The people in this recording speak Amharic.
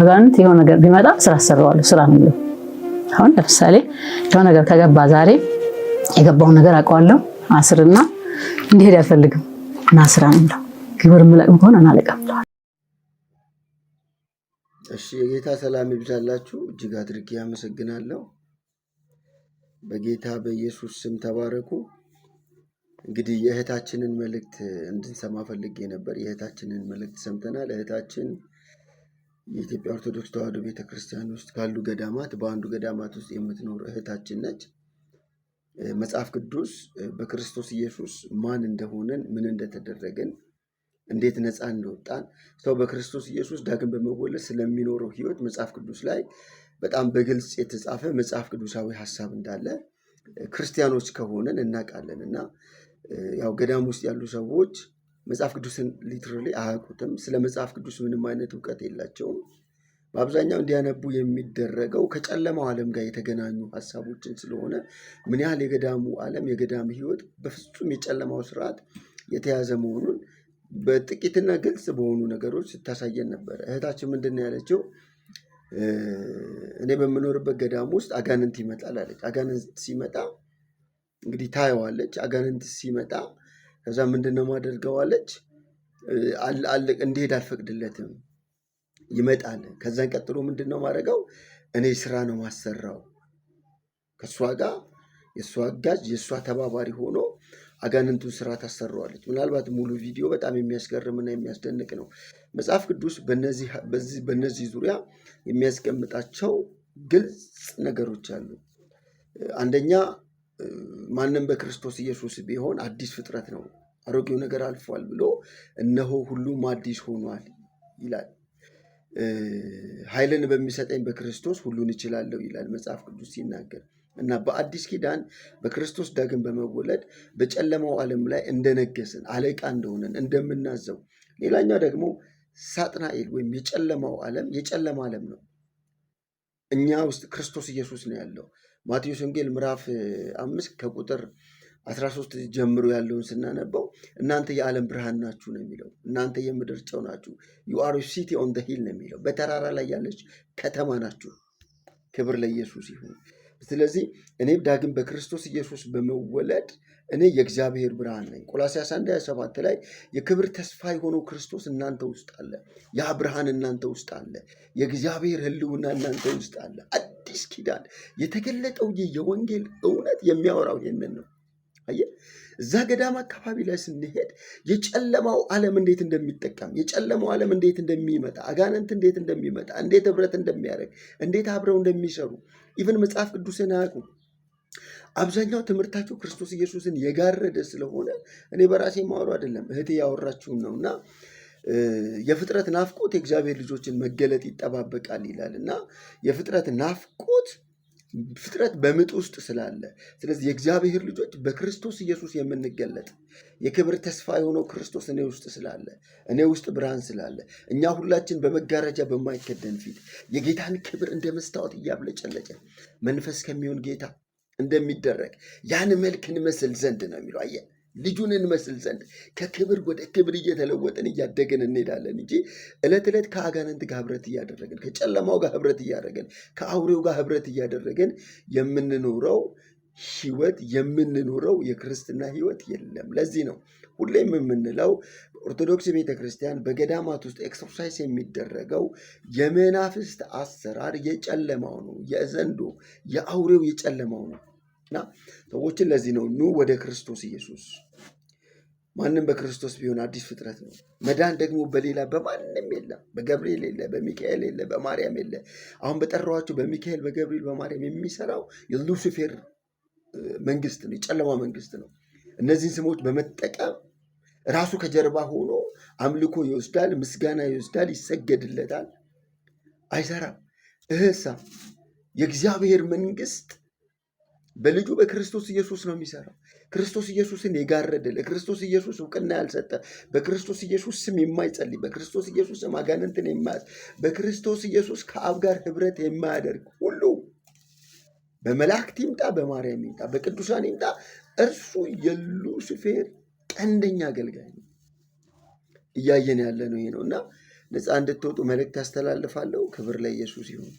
አጋንንት የሆነ ነገር ቢመጣ ስራ አሰራዋለሁ ስራ ነው። አሁን ለምሳሌ የሆነ ነገር ከገባ ዛሬ የገባውን ነገር አውቀዋለሁ አስርና እንዲሄድ አልፈልግም እና ስራ ነው ግብር ምለቅም ከሆነ አናለቀም። እሺ የጌታ ሰላም ይብዛላችሁ። እጅግ አድርጌ አመሰግናለሁ። በጌታ በኢየሱስ ስም ተባረኩ። እንግዲህ የእህታችንን መልእክት እንድንሰማ ፈልጌ ነበር። የእህታችንን መልእክት ሰምተናል። እህታችን የኢትዮጵያ ኦርቶዶክስ ተዋሕዶ ቤተክርስቲያን ውስጥ ካሉ ገዳማት በአንዱ ገዳማት ውስጥ የምትኖር እህታችን ነች። መጽሐፍ ቅዱስ በክርስቶስ ኢየሱስ ማን እንደሆነን ምን እንደተደረገን እንዴት ነፃ እንደወጣን ሰው በክርስቶስ ኢየሱስ ዳግም በመወለድ ስለሚኖረው ሕይወት መጽሐፍ ቅዱስ ላይ በጣም በግልጽ የተጻፈ መጽሐፍ ቅዱሳዊ ሐሳብ እንዳለ ክርስቲያኖች ከሆነን እናውቃለን። እና ያው ገዳም ውስጥ ያሉ ሰዎች መጽሐፍ ቅዱስን ሊትራሊ አያውቁትም። ስለ መጽሐፍ ቅዱስ ምንም አይነት እውቀት የላቸውም። በአብዛኛው እንዲያነቡ የሚደረገው ከጨለማው ዓለም ጋር የተገናኙ ሐሳቦችን ስለሆነ ምን ያህል የገዳሙ ዓለም የገዳም ሕይወት በፍጹም የጨለማው ስርዓት የተያዘ መሆኑን በጥቂትና ግልጽ በሆኑ ነገሮች ስታሳየን ነበር። እህታችን ምንድን ነው ያለችው? እኔ በምኖርበት ገዳም ውስጥ አጋንንት ይመጣል አለች። አጋንንት ሲመጣ እንግዲህ ታየዋለች። አጋንንት ሲመጣ ከዛ ምንድነው ማደርገዋለች? እንዲሄድ አልፈቅድለትም። ይመጣል። ከዛን ቀጥሎ ምንድነው ማድረገው? እኔ ስራ ነው ማሰራው። ከሷ ጋር የሷ አጋዥ የሷ ተባባሪ ሆኖ አጋንንቱን ስራ ታሰራዋለች። ምናልባት ሙሉ ቪዲዮ በጣም የሚያስገርምና የሚያስደንቅ ነው። መጽሐፍ ቅዱስ በነዚህ ዙሪያ የሚያስቀምጣቸው ግልጽ ነገሮች አሉ። አንደኛ ማንም በክርስቶስ ኢየሱስ ቢሆን አዲስ ፍጥረት ነው፣ አሮጌው ነገር አልፏል ብሎ እነሆ ሁሉም አዲስ ሆኗል ይላል። ኃይልን በሚሰጠኝ በክርስቶስ ሁሉን እችላለሁ ይላል መጽሐፍ ቅዱስ ሲናገር። እና በአዲስ ኪዳን በክርስቶስ ዳግም በመወለድ በጨለማው ዓለም ላይ እንደነገስን አለቃ እንደሆነን እንደምናዘው። ሌላኛው ደግሞ ሳጥናኤል ወይም የጨለማው ዓለም የጨለማ ዓለም ነው። እኛ ውስጥ ክርስቶስ ኢየሱስ ነው ያለው። ማቴዎስ ወንጌል ምዕራፍ 5 ከቁጥር 13 ጀምሮ ያለውን ስናነበው እናንተ የዓለም ብርሃን ናችሁ ነው የሚለው። እናንተ የምድር ጨው ናችሁ። ዩ አር ሲቲ ኦን ዘ ሂል ነው የሚለው። በተራራ ላይ ያለች ከተማ ናችሁ። ክብር ለኢየሱስ ይሁን። ስለዚህ እኔ ዳግም በክርስቶስ ኢየሱስ በመወለድ እኔ የእግዚአብሔር ብርሃን ነኝ። ቆላስይስ 1:27 ላይ የክብር ተስፋ የሆነው ክርስቶስ እናንተ ውስጥ አለ። ያ ብርሃን እናንተ ውስጥ አለ። የእግዚአብሔር ሕልውና እናንተ ውስጥ አለ። አዲስ ኪዳን የተገለጠው የወንጌል እውነት የሚያወራው ይህንን ነው። አየህ፣ እዛ ገዳም አካባቢ ላይ ስንሄድ የጨለማው ዓለም እንዴት እንደሚጠቀም፣ የጨለማው ዓለም እንዴት እንደሚመጣ፣ አጋንንት እንዴት እንደሚመጣ፣ እንዴት ህብረት እንደሚያደርግ፣ እንዴት አብረው እንደሚሰሩ ኢቨን መጽሐፍ ቅዱስን አያውቁም። አብዛኛው ትምህርታቸው ክርስቶስ ኢየሱስን የጋረደ ስለሆነ እኔ በራሴ ማወሩ አይደለም እህቴ ያወራችሁን ነው። እና የፍጥረት ናፍቆት የእግዚአብሔር ልጆችን መገለጥ ይጠባበቃል ይላል። እና የፍጥረት ናፍቆት ፍጥረት በምጥ ውስጥ ስላለ፣ ስለዚህ የእግዚአብሔር ልጆች በክርስቶስ ኢየሱስ የምንገለጥ የክብር ተስፋ የሆነው ክርስቶስ እኔ ውስጥ ስላለ፣ እኔ ውስጥ ብርሃን ስላለ፣ እኛ ሁላችን በመጋረጃ በማይከደን ፊት የጌታን ክብር እንደ መስታወት እያብለጨለጨ መንፈስ ከሚሆን ጌታ እንደሚደረግ ያን መልክ እንመስል ዘንድ ነው የሚለው። አየህ፣ ልጁን እንመስል ዘንድ ከክብር ወደ ክብር እየተለወጥን እያደገን እንሄዳለን እንጂ ዕለት ዕለት ከአጋንንት ጋር ህብረት እያደረግን፣ ከጨለማው ጋር ህብረት እያደረግን፣ ከአውሬው ጋር ህብረት እያደረግን የምንኖረው የክርስትና ህይወት የለም። ለዚህ ነው ሁሌም የምንለው ኦርቶዶክስ ቤተክርስቲያን በገዳማት ውስጥ ኤክሰርሳይዝ የሚደረገው የመናፍስት አሰራር የጨለማው ነው፣ የዘንዶ የአውሬው የጨለማው ነው። እና ሰዎችን ለዚህ ነው ኑ ወደ ክርስቶስ ኢየሱስ። ማንም በክርስቶስ ቢሆን አዲስ ፍጥረት ነው። መዳን ደግሞ በሌላ በማንም የለም። በገብርኤል የለ፣ በሚካኤል የለ፣ በማርያም የለ። አሁን በጠራኋቸው በሚካኤል በገብርኤል በማርያም የሚሰራው የሉሲፌር መንግስት ነው፣ የጨለማ መንግስት ነው። እነዚህን ስሞች በመጠቀም ራሱ ከጀርባ ሆኖ አምልኮ ይወስዳል፣ ምስጋና ይወስዳል፣ ይሰገድለታል። አይሰራም። እህሳ የእግዚአብሔር መንግስት በልጁ በክርስቶስ ኢየሱስ ነው የሚሰራው። ክርስቶስ ኢየሱስን የጋረደ፣ ለክርስቶስ ኢየሱስ እውቅና ያልሰጠ፣ በክርስቶስ ኢየሱስ ስም የማይጸልይ፣ በክርስቶስ ኢየሱስ ስም አጋንንትን የማያዝ፣ በክርስቶስ ኢየሱስ ከአብ ጋር ህብረት የማያደርግ ሁሉ በመላእክት ይምጣ፣ በማርያም ይምጣ፣ በቅዱሳን ይምጣ፣ እርሱ የሉሲፌር ቀንደኛ አገልጋይ ነው። እያየን ያለ ነው ይሄ ነው። እና ነፃ እንድትወጡ መልእክት አስተላልፋለሁ። ክብር ለኢየሱስ ይሁን።